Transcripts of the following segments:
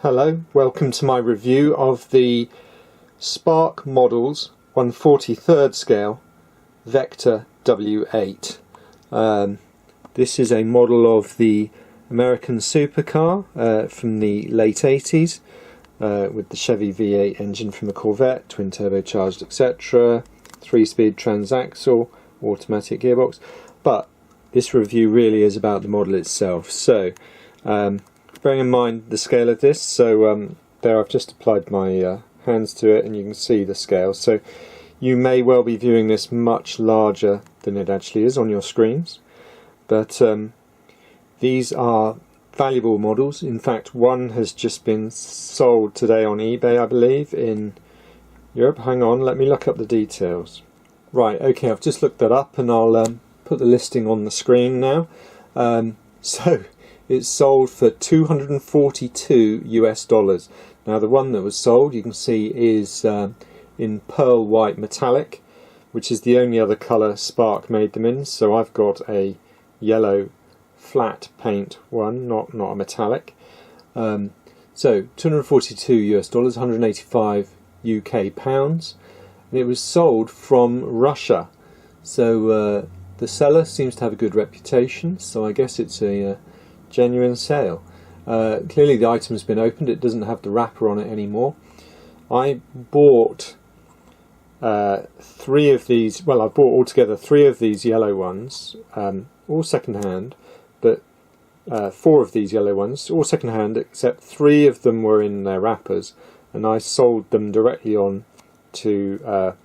Hello, welcome to my review of the Spark Models 1/43rd scale Vector W8. This is a model of the American supercar from the late 80s with the Chevy V8 engine from the Corvette, twin turbocharged, etc., 3-speed transaxle, automatic gearbox. But this review really is about the model itself. So bearing in mind the scale of this, so there I've just applied my hands to it and you can see the scale. So you may well be viewing this much larger than it actually is on your screens, but these are valuable models. In fact, one has just been sold today on eBay, I believe, in Europe. Hang on, let me look up the details. Right, okay, I've just looked that up and I'll put the listing on the screen now. So it's sold for $242 US. Now the one that was sold, you can see, is in pearl white metallic, which is the only other colour Spark made them in. So I've got a yellow flat paint one, not a metallic. So $242 US, 185 UK pounds, and it was sold from Russia. So the seller seems to have a good reputation, so I guess it's a genuine sale. Clearly the item's been opened, it doesn't have the wrapper on it anymore. I bought 3 of these, well, I bought altogether 3 of these yellow ones, all second hand, but 4 of these yellow ones, all second hand, except 3 of them were in their wrappers, and I sold them directly on to,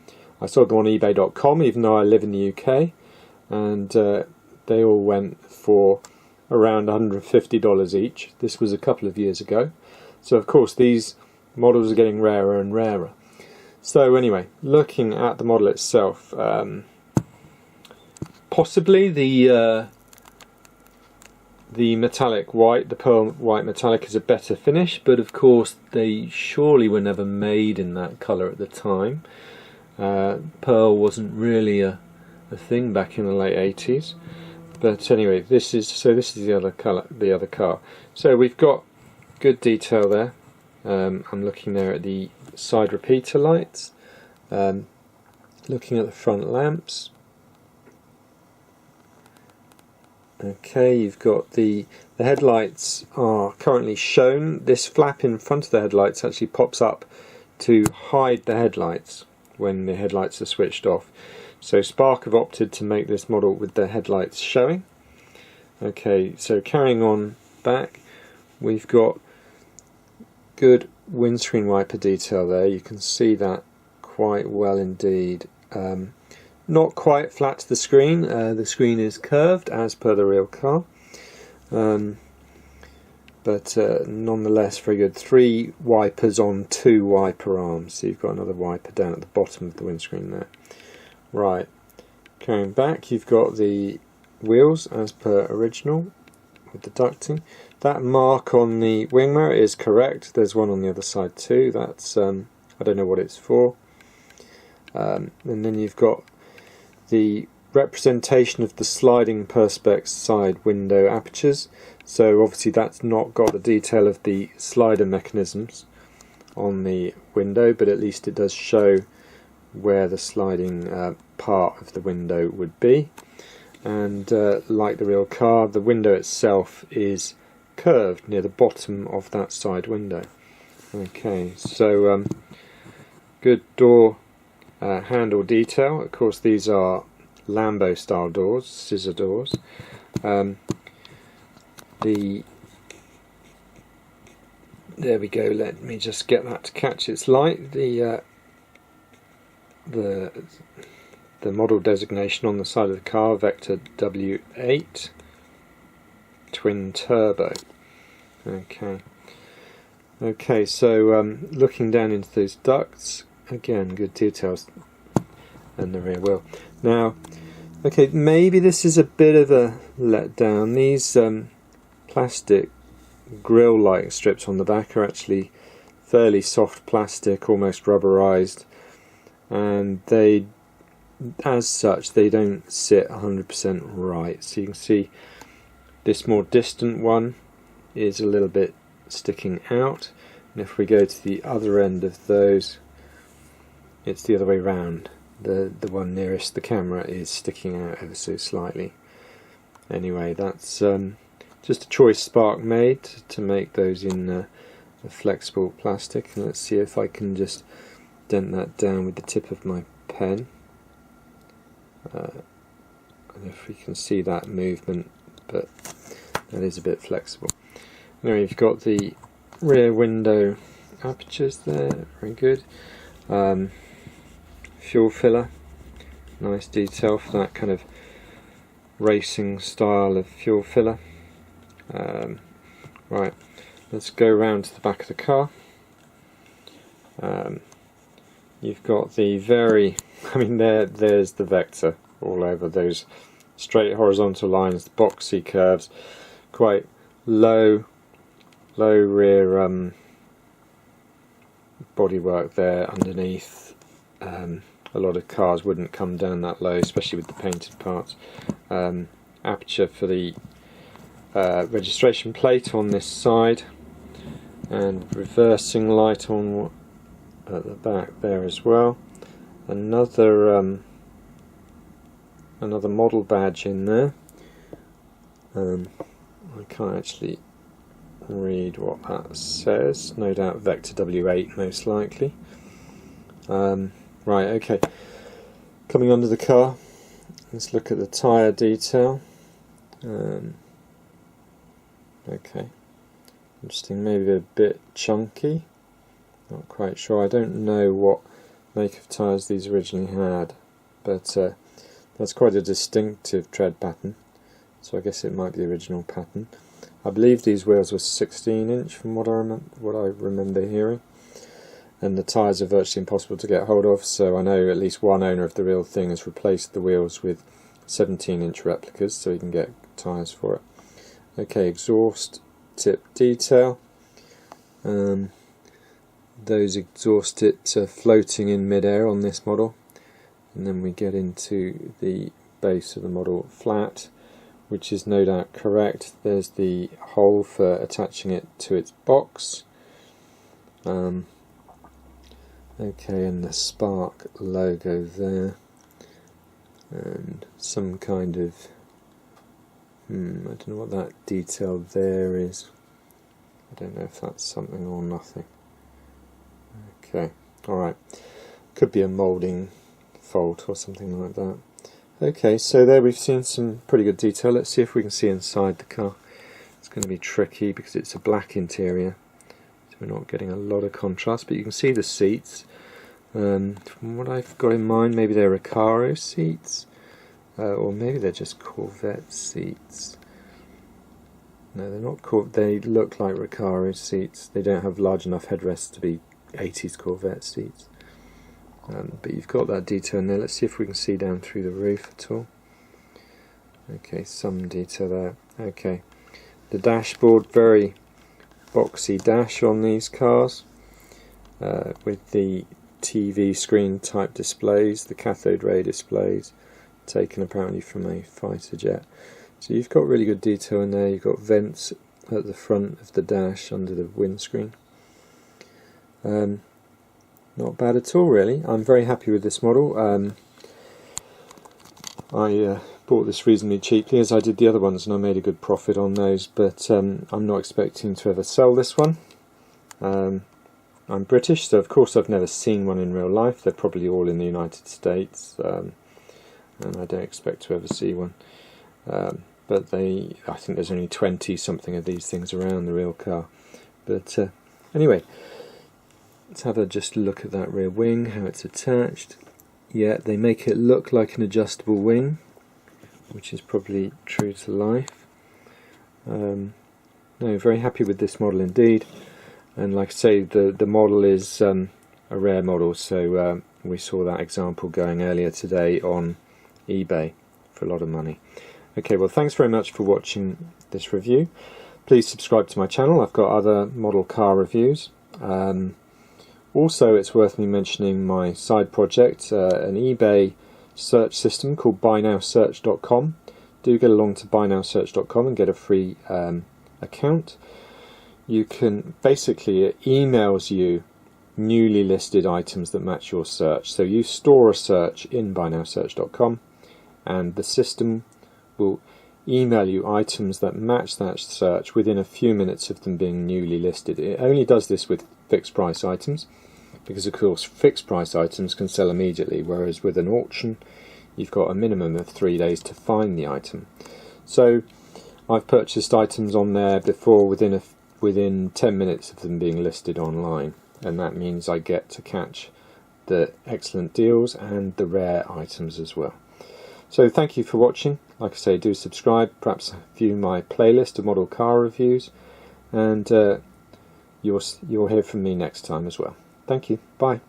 I sold them on eBay.com, even though I live in the UK, and they all went for around $150 each. This was a couple of years ago, so of course these models are getting rarer and rarer. So anyway, looking at the model itself, possibly the metallic white, the pearl white metallic, is a better finish, but of course they surely were never made in that colour at the time. Pearl wasn't really a thing back in the late 80s. But anyway, this is the other colour, the other car. So we've got good detail there. I'm looking there at the side repeater lights, looking at the front lamps. Okay, you've got the headlights are currently shown. This flap in front of the headlights actually pops up to hide the headlights when the headlights are switched off. So Spark have opted to make this model with the headlights showing. Okay, so carrying on back, we've got good windscreen wiper detail there. You can see that quite well indeed. Not quite flat to the screen. The screen is curved as per the real car, but nonetheless very good. 3 wipers on 2 wiper arms, so you've got another wiper down at the bottom of the windscreen there. Right, carrying back, you've got the wheels as per original with the ducting. That mark on the wing mirror is correct. There's one on the other side too. That's I don't know what it's for. And then you've got the representation of the sliding perspex side window apertures. So obviously that's not got the detail of the slider mechanisms on the window, but at least it does show where the sliding part of the window would be. And like the real car, the window itself is curved near the bottom of that side window. Okay, so good door handle detail. Of course these are Lambo style doors, scissor doors. There we go, let me just get that to catch its light. The model designation on the side of the car, Vector W8 twin turbo. Okay, so looking down into those ducts, again good details, and the rear wheel. Now, okay, maybe this is a bit of a letdown. These plastic grill-like strips on the back are actually fairly soft plastic, almost rubberized, and they, as such, they don't sit 100% right. So you can see this more distant one is a little bit sticking out, and if we go to the other end of those, it's the other way round. The one nearest the camera is sticking out ever so slightly. Anyway, that's just a choice Spark made to make those in a flexible plastic, and let's see if I can just dent that down with the tip of my pen. And if we can see that movement, but that is a bit flexible. Now you've got the rear window apertures there, very good. Fuel filler, nice detail for that kind of racing style of fuel filler. Right, let's go round to the back of the car. You've got the there's the Vector all over those straight horizontal lines, the boxy curves, quite low rear bodywork there underneath. A lot of cars wouldn't come down that low, especially with the painted parts. Aperture for the registration plate on this side, and reversing light on at the back there as well. Another model badge in there. I can't actually read what that says. No doubt Vector W8 most likely. Right, okay. Coming under the car, let's look at the tyre detail. Okay, interesting, maybe a bit chunky. Not quite sure. I don't know what make of tyres these originally had, but that's quite a distinctive tread pattern, so I guess it might be the original pattern. I believe these wheels were 16-inch from what I remember hearing, and the tyres are virtually impossible to get hold of, so I know at least one owner of the real thing has replaced the wheels with 17-inch replicas so you can get tyres for it. Okay, exhaust tip detail. Those exhaust tips are floating in mid-air on this model, and then we get into the base of the model flat, which is no doubt correct. There's the hole for attaching it to its box. Okay, and the Spark logo there, and some kind of I don't know what that detail there is. I don't know if that's something or nothing. Okay, alright, could be a moulding fault or something like that. Okay, so there we've seen some pretty good detail. Let's see if we can see inside the car. It's going to be tricky because it's a black interior, so we're not getting a lot of contrast, but you can see the seats. From what I've got in mind, maybe they're Recaro seats, or maybe they're just Corvette seats. No, they're not. They look like Recaro seats. They don't have large enough headrests to be 80s Corvette seats. But you've got that detail in there. Let's see if we can see down through the roof at all. Okay, some detail there. Okay, the dashboard, very boxy dash on these cars, with the TV screen type displays, the cathode ray displays, taken apparently from a fighter jet. So you've got really good detail in there. You've got vents at the front of the dash under the windscreen. Not bad at all, really. I'm very happy with this model. I bought this reasonably cheaply, as I did the other ones, and I made a good profit on those, but I'm not expecting to ever sell this one. I'm British, so of course I've never seen one in real life. They're probably all in the United States, and I don't expect to ever see one. But I think there's only 20 something of these things around the real car. But anyway, let's have a just look at that rear wing, how it's attached. Yeah, they make it look like an adjustable wing, which is probably true to life. No, very happy with this model indeed. And like I say, the model is a rare model, so we saw that example going earlier today on eBay for a lot of money. Okay, well, thanks very much for watching this review. Please subscribe to my channel. I've got other model car reviews. Also, it's worth me mentioning my side project, an eBay search system called buynowsearch.com. Do get along to buynowsearch.com and get a free account. you can basically, it emails you newly listed items that match your search. So you store a search in buynowsearch.com and the system will email you items that match that search within a few minutes of them being newly listed. It only does this with fixed price items, because of course fixed price items can sell immediately, whereas with an auction you've got a minimum of 3 days to find the item. So I've purchased items on there before within 10 minutes of them being listed online, and that means I get to catch the excellent deals and the rare items as well. So thank you for watching. Like I say, do subscribe, perhaps view my playlist of model car reviews, and you'll hear from me next time as well. Thank you. Bye.